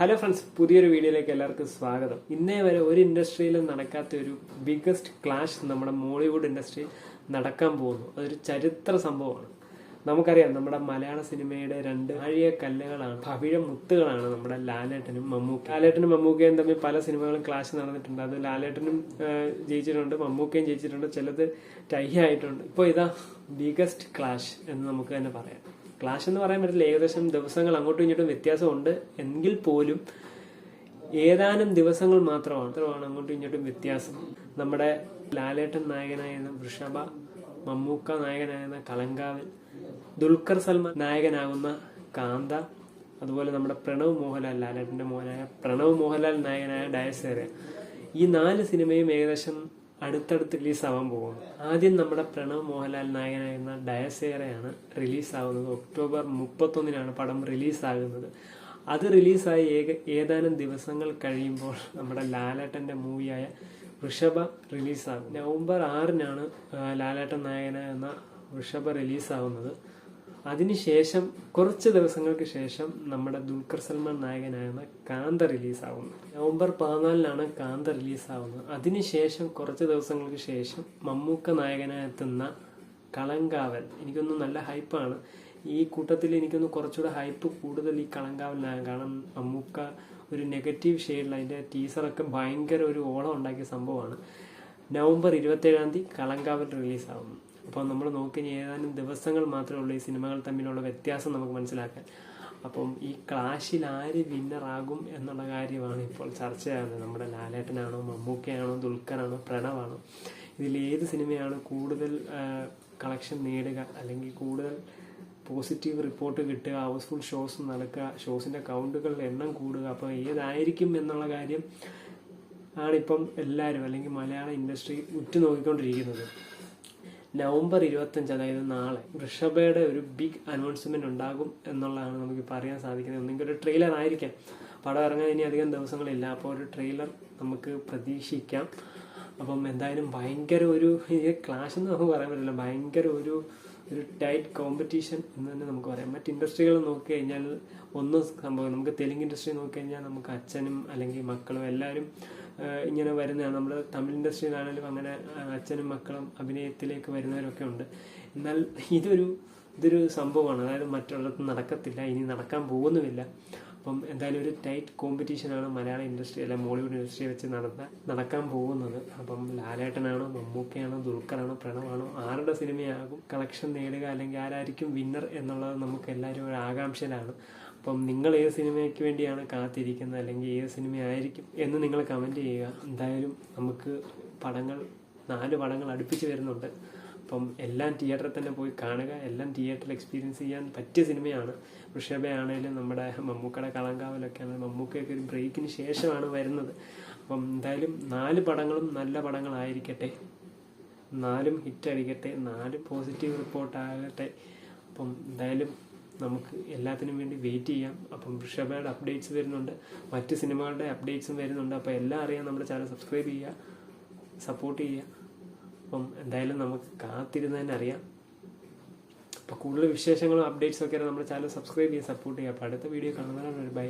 Hello friends, പുതിയൊരു വീഡിയോയിലേക്ക് എല്ലാവർക്കും സ്വാഗതം. ഇന്നേ വരെ ഒരു ഇൻഡസ്ട്രിയിലും നടക്കാത്ത ഒരു ബിഗ്ഗസ്റ്റ് ക്ലാഷ് നമ്മുടെ മോളിവുഡ് ഇൻഡസ്ട്രിയിൽ നടക്കാൻ പോകുന്നു. അതൊരു ചരിത്ര സംഭവമാണ്. നമുക്കറിയാം, നമ്മുടെ മലയാള സിനിമയുടെ രണ്ട് ആഴിയ കല്ലുകളാണ്, പവിഴ മുത്തുകളാണ് നമ്മുടെ ലാലേട്ടനും മമ്മൂക്കയും തമ്മിൽ പല സിനിമകളും ക്ലാഷ് നടന്നിട്ടുണ്ട്. അത് ലാലേട്ടനും ജയിച്ചിട്ടുണ്ട്, മമ്മൂക്കയും ജയിച്ചിട്ടുണ്ട്, ചിലത് ടൈ ആയിട്ടുണ്ട്. ഇപ്പോൾ ഇതാ ബിഗ്ഗസ്റ്റ് ക്ലാഷ് എന്ന് നമുക്ക് തന്നെ പറയാം. ക്ലാഷ് എന്ന് പറയാൻ പറ്റില്ല, ഏകദേശം ദിവസങ്ങൾ അങ്ങോട്ടും ഇങ്ങോട്ടും വ്യത്യാസമുണ്ട്. എങ്കിൽ പോലും ഏതാനും ദിവസങ്ങൾ മാത്രമാണ് അങ്ങോട്ടും ഇങ്ങോട്ടും വ്യത്യാസം. നമ്മുടെ ലാലേട്ടൻ നായകനായിരുന്ന വൃഷഭ, മമ്മൂക്ക നായകനായിരുന്ന കളങ്കാവൽ, ദുൽഖർ സൽമാൻ നായകനാകുന്ന കാന്ത, അതുപോലെ നമ്മുടെ പ്രണവ് മോഹൻലാൽ, ലാലേട്ടന്റെ മോനായ പ്രണവ് മോഹൻലാൽ നായകനായ ഡയസേറിയ, ഈ 4 സിനിമയും ഏകദേശം അടുത്തടുത്ത് റിലീസാവാൻ പോകുന്നു. ആദ്യം നമ്മുടെ പ്രണവ് മോഹൻലാൽ നായകനായിരുന്ന ഡയസേറയാണ് റിലീസാവുന്നത്. ഒക്ടോബർ 31 പടം റിലീസാകുന്നത്. അത് റിലീസായി ഏതാനും ദിവസങ്ങൾ കഴിയുമ്പോൾ നമ്മുടെ ലാലേട്ടന്റെ മൂവിയായ വൃഷഭ റിലീസാകും. നവംബർ 6 ലാലേട്ടൻ നായകനായിരുന്ന വൃഷഭ റിലീസാവുന്നത്. അതിനുശേഷം കുറച്ച് ദിവസങ്ങൾക്ക് ശേഷം നമ്മുടെ ദുൽഖർ സൽമാൻ നായകനായിരുന്ന കാന്ത റിലീസാവുന്നു. നവംബർ 14 കാന്ത റിലീസാവുന്നത്. അതിനുശേഷം കുറച്ച് ദിവസങ്ങൾക്ക് ശേഷം മമ്മൂക്ക നായകനായെത്തുന്ന കളങ്കാവൽ. എനിക്കൊന്ന് നല്ല ഹൈപ്പാണ്. ഈ കൂട്ടത്തിൽ എനിക്കൊന്ന് കുറച്ചുകൂടെ ഹൈപ്പ് കൂടുതൽ ഈ കളങ്കാവലിനാണ്. കാരണം മമ്മൂക്ക ഒരു നെഗറ്റീവ് ഷെയ്ഡിൽ അതിൻ്റെ ടീസറൊക്കെ ഭയങ്കര ഒരു ഓളം ഉണ്ടാക്കിയ സംഭവമാണ്. നവംബർ 27 കളങ്കാവൽ റിലീസാവുന്നു. അപ്പോൾ നമ്മൾ നോക്കി ഏതാനും ദിവസങ്ങൾ മാത്രമേ ഉള്ളൂ ഈ സിനിമകൾ തമ്മിലുള്ള വ്യത്യാസം നമുക്ക് മനസ്സിലാക്കാൻ. അപ്പം ഈ ക്ലാഷിൽ ആര് വിന്നറാകും എന്നുള്ള കാര്യമാണ് ഇപ്പോൾ ചർച്ചയാകുന്നത്. നമ്മുടെ ലാലേട്ടനാണോ, മമ്മൂക്കയാണോ, ദുൽഖറാണോ, പ്രണവാണോ, ഇതിലേത് സിനിമയാണ് കൂടുതൽ കളക്ഷൻ നേടുക, അല്ലെങ്കിൽ കൂടുതൽ പോസിറ്റീവ് റിപ്പോർട്ട് കിട്ടുക, ഹൗസ്ഫുൾ ഷോസ് നടക്കുക, ഷോസിൻ്റെ കൗണ്ടുകളുടെ എണ്ണം കൂടുക, അപ്പോൾ ഏതായിരിക്കും എന്നുള്ള കാര്യം ആണിപ്പം എല്ലാവരും, അല്ലെങ്കിൽ മലയാള ഇൻഡസ്ട്രി ഉറ്റുനോക്കിക്കൊണ്ടിരിക്കുന്നത്. നവംബർ 25, അതായത് നാളെ, വൃഷഭയുടെ ഒരു ബിഗ് അനൗൺസ്മെന്റ് ഉണ്ടാകും എന്നുള്ളതാണ് നമുക്കിപ്പോൾ അറിയാൻ സാധിക്കുന്നത്. ഒന്നെങ്കിൽ ഒരു ട്രെയിലർ ആയിരിക്കാം. പടം ഇറങ്ങാൻ ഇനി അധികം ദിവസങ്ങളില്ല, അപ്പോൾ ഒരു ട്രെയിലർ നമുക്ക് പ്രതീക്ഷിക്കാം. അപ്പം എന്തായാലും ഭയങ്കര ഒരു ക്ലാഷ് എന്ന് നമുക്ക് പറയാൻ പറ്റില്ല, ഭയങ്കര ഒരു ടൈറ്റ് കോമ്പറ്റീഷൻ എന്ന് തന്നെ നമുക്ക് പറയാം. മറ്റ് ഇൻഡസ്ട്രികൾ നോക്കി കഴിഞ്ഞാൽ ഒന്നും സംഭവം, നമുക്ക് തെലുങ്ക് ഇൻഡസ്ട്രി നോക്കി കഴിഞ്ഞാൽ നമുക്ക് അച്ഛനും അല്ലെങ്കിൽ മക്കളും എല്ലാവരും ഇങ്ങനെ വരുന്നതാണ്. നമ്മൾ തമിഴ് ഇൻഡസ്ട്രിയിലാണെങ്കിലും അങ്ങനെ അച്ഛനും മക്കളും അഭിനയത്തിലേക്ക് വരുന്നവരൊക്കെ ഉണ്ട്. എന്നാൽ ഇതൊരു സംഭവമാണ്, അതായത് മറ്റുള്ളവർക്ക് നടക്കത്തില്ല, ഇനി നടക്കാൻ പോകുന്നുമില്ല. അപ്പം എന്തായാലും ഒരു ടൈറ്റ് കോമ്പറ്റീഷനാണ് മലയാള ഇൻഡസ്ട്രി അല്ല മോളിവുഡ് ഇൻഡസ്ട്രി വെച്ച് നടക്കാൻ പോകുന്നത്. അപ്പം ലാലേട്ടനാണോ, മമ്മൂക്കയാണോ, ദുൽഖറാണോ, പ്രണവാണോ, ആരുടെ സിനിമയാകും കളക്ഷൻ നേടുക, അല്ലെങ്കിൽ ആരായിരിക്കും വിന്നർ എന്നുള്ളത് നമുക്ക് എല്ലാവരും ഒരു ആകാംക്ഷയിലാണ്. അപ്പം നിങ്ങൾ ഏത് സിനിമയ്ക്ക് വേണ്ടിയാണ് കാത്തിരിക്കുന്നത്, അല്ലെങ്കിൽ ഏത് സിനിമയായിരിക്കും എന്ന് നിങ്ങൾ കമൻറ്റ് ചെയ്യുക. എന്തായാലും നമുക്ക് 4 പടങ്ങൾ അടുപ്പിച്ച് വരുന്നുണ്ട്. അപ്പം എല്ലാം തിയേറ്ററിൽ തന്നെ പോയി കാണുക, എല്ലാം തിയേറ്ററിൽ എക്സ്പീരിയൻസ് ചെയ്യാൻ പറ്റിയ സിനിമയാണ്. വൃഷഭയാണേലും നമ്മുടെ മമ്മൂക്കയുടെ കളങ്കാവലൊക്കെ ആണെങ്കിലും മമ്മൂക്കയൊക്കെ ഒരു ബ്രേക്കിന് ശേഷമാണ് വരുന്നത്. അപ്പം എന്തായാലും 4 പടങ്ങളും നല്ല പടങ്ങളായിരിക്കട്ടെ, 4 ഹിറ്റ് അടിക്കട്ടെ, 4 പോസിറ്റീവ് റിപ്പോർട്ടാകട്ടെ. അപ്പം എന്തായാലും നമുക്ക് എല്ലാത്തിനും വേണ്ടി വെയിറ്റ് ചെയ്യാം. അപ്പം വൃഷഭയുടെ അപ്ഡേറ്റ്സ് വരുന്നുണ്ട്, മറ്റ് സിനിമകളുടെ അപ്ഡേറ്റ്സും വരുന്നുണ്ട്. അപ്പോൾ എല്ലാം അറിയാൻ നമ്മുടെ ചാനൽ സബ്സ്ക്രൈബ് ചെയ്യുക, സപ്പോർട്ട് ചെയ്യുക. അപ്പം എന്തായാലും നമുക്ക് കാത്തിരുന്ന് തന്നെ അറിയാം. അപ്പോൾ കൂടുതൽ വിശേഷങ്ങളും അപ്ഡേറ്റ്സും ഒക്കെ നമ്മുടെ ചാനൽ സബ്സ്ക്രൈബ് ചെയ്യുക, സപ്പോർട്ട് ചെയ്യുക. അപ്പോൾ അടുത്ത വീഡിയോ കാണുന്നതാണ്. ബൈ.